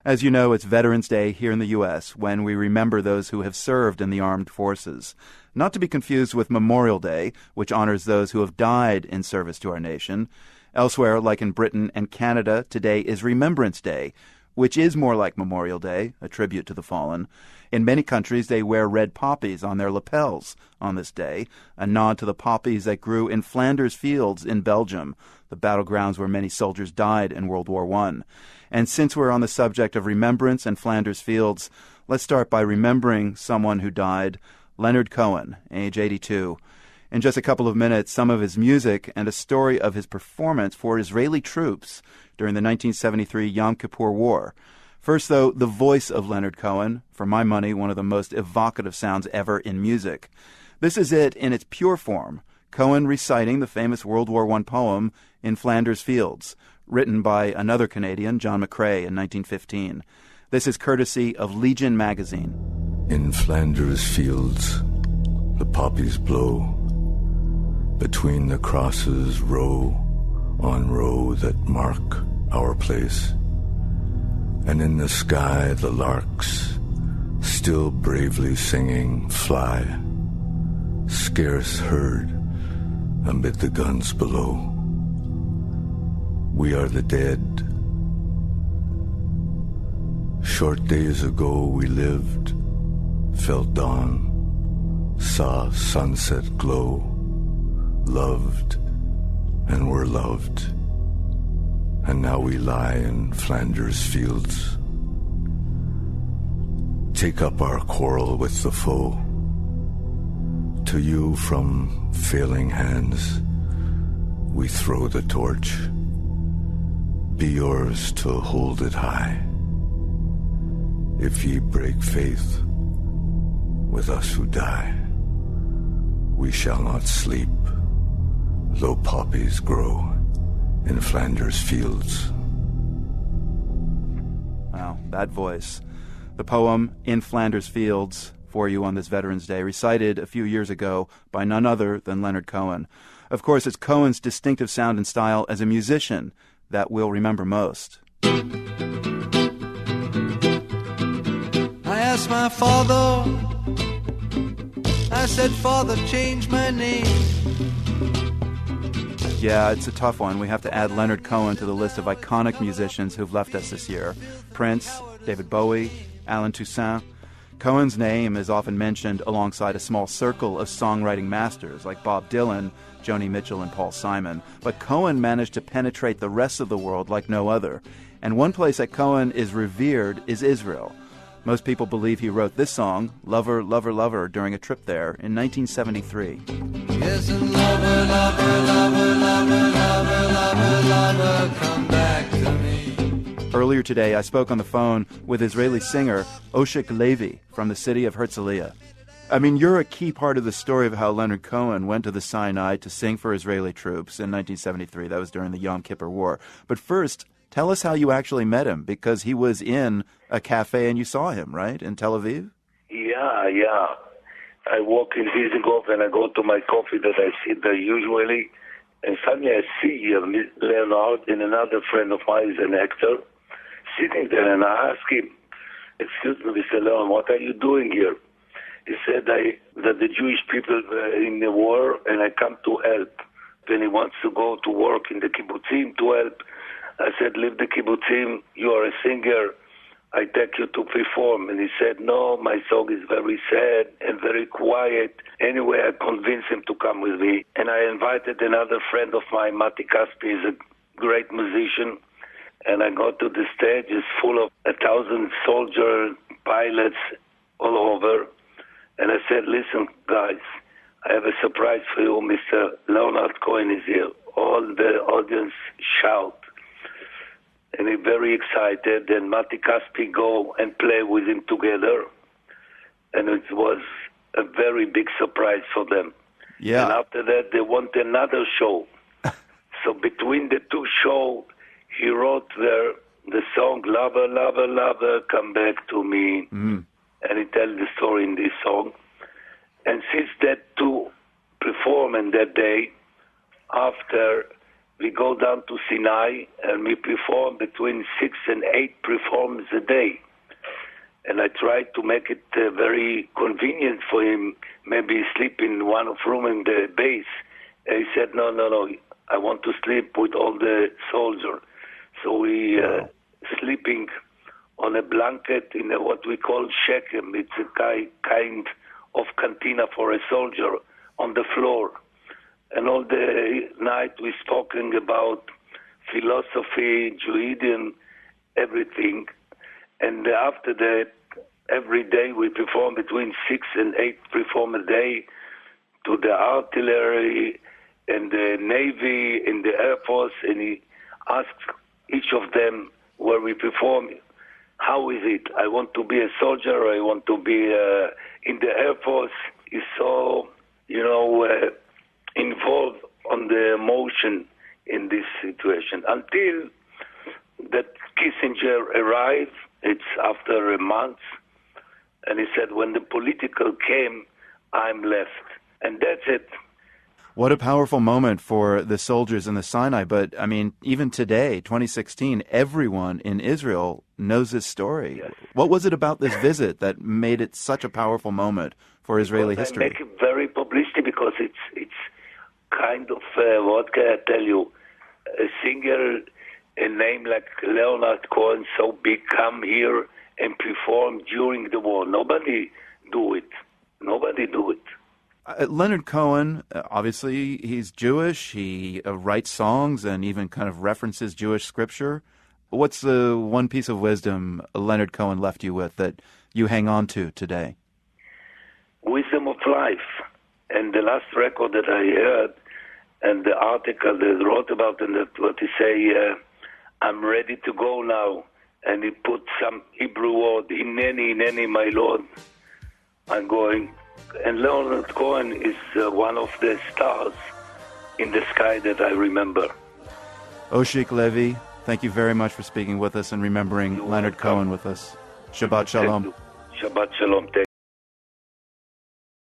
As you know, it's Veterans Day here in the U.S., when we remember those who have served in the armed forces. Not to be confused with Memorial Day, which honors those who have died in service to our nation. Elsewhere, like in Britain and Canada, today is Remembrance Day, which is more like Memorial Day, a tribute to the fallen. In many countries, they wear red poppies on their lapels on this day, a nod to the poppies that grew in Flanders fields in Belgium, the battlegrounds where many soldiers died in World War I. And since we're on the subject of remembrance and Flanders fields, let's start by remembering someone who died, Leonard Cohen, age 82. In just a couple of minutes, some of his music and a story of his performance for Israeli troops during the 1973 Yom Kippur War. First, though, the voice of Leonard Cohen, for my money, one of the most evocative sounds ever in music. This is it in its pure form, Cohen reciting the famous World War I poem In Flanders Fields, written by another Canadian, John McCrae, in 1915. This is courtesy of Legion magazine. In Flanders fields, the poppies blow, between the crosses row on row that mark our place. And in the sky the larks, still bravely singing, fly, scarce heard amid the guns below. We are the dead. Short days ago we lived, felt dawn, saw sunset glow, loved and were loved, and now we lie in Flanders fields. Take up our quarrel with the foe. To you from failing hands we throw the torch. Be yours to hold it high. If ye break faith with us who die, we shall not sleep, though poppies grow in Flanders fields. Wow, that voice. The poem In Flanders Fields for you on this Veterans Day, recited a few years ago by none other than Leonard Cohen. Of course, it's Cohen's distinctive sound and style as a musician that we'll remember most. I asked my father, I said, Father, change my name. Yeah, it's a tough one. We have to add Leonard Cohen to the list of iconic musicians who've left us this year. Prince, David Bowie, Alan Toussaint. Cohen's name is often mentioned alongside a small circle of songwriting masters like Bob Dylan, Joni Mitchell, and Paul Simon. But Cohen managed to penetrate the rest of the world like no other. And one place that Cohen is revered is Israel. Most people believe he wrote this song, Lover, Lover, Lover, during a trip there in 1973. Yes, and lover, lover, lover, lover, lover, lover, lover, come back to me. Earlier today, I spoke on the phone with Israeli singer Oshik Levi from the city of Herzliya. I mean, you're a key part of the story of how Leonard Cohen went to the Sinai to sing for Israeli troops in 1973. That was during the Yom Kippur War. But first, tell us how you actually met him, because he was in a cafe and you saw him, right, in Tel Aviv? Yeah. I walk in Dizengoff and I go to my coffee that I sit there usually. And suddenly I see Leonard and another friend of mine is an actor sitting there, and I ask him, excuse me, Mr. Leonard, what are you doing here? He said that the Jewish people were in the war and I come to help. When he wants to go to work in the kibbutzim to help, I said, leave the kibbutzim, you are a singer, I take you to perform. And he said, no, my song is very sad and very quiet. Anyway, I convinced him to come with me. And I invited another friend of mine, Mati Kaspi, is a great musician. And I got to the stage, it's full of 1,000 soldiers, pilots all over. And I said, listen, guys, I have a surprise for you. Mr. Leonard Cohen is here. All the audience shout. And he's very excited. And Mati Kaspi go and play with him together. And it was a very big surprise for them. Yeah. And after that, they want another show. So between the two shows, he wrote there the song, Lover, Lover, Lover, Come Back to Me. Mm. And he tells the story in this song. And since that two performed that day, after we go down to Sinai and we perform between 6 and 8 performances a day. And I tried to make it very convenient for him, maybe sleep in one room in the base. And he said, no, I want to sleep with all the soldiers. So we sleeping on a blanket in what we call shekem. It's a kind of cantina for a soldier on the floor. And all the night we talking about philosophy, Judaism, everything. And after that, every day we perform between 6 and 8 perform a day to the artillery and the Navy and the Air Force. And he asked each of them where we perform, how is it? I want to be a soldier. I want to be in the Air Force. He's so, involved on the emotion in this situation. Until that Kissinger arrived, it's after a month, and he said, when the political came, I'm left. And that's it. What a powerful moment for the soldiers in the Sinai. But, I mean, even today, 2016, everyone in Israel knows this story. Yes. What was it about this visit that made it such a powerful moment for Israeli history? I make it very publicity because it's kind of, what can I tell you, a singer, a name like Leonard Cohen, so big, come here and perform during the war. Nobody do it. Leonard Cohen, obviously, he's Jewish. He writes songs and even kind of references Jewish scripture. What's the one piece of wisdom Leonard Cohen left you with that you hang on to today? Wisdom of life. And the last record that I heard and the article that wrote about it, that what he say, I'm ready to go now. And he put some Hebrew word, Hineni, my Lord, I'm going. And Leonard Cohen is one of the stars in the sky that I remember. Oshik Levi, thank you very much for speaking with us and remembering Leonard Cohen with us. Shabbat Shalom. Shabbat Shalom.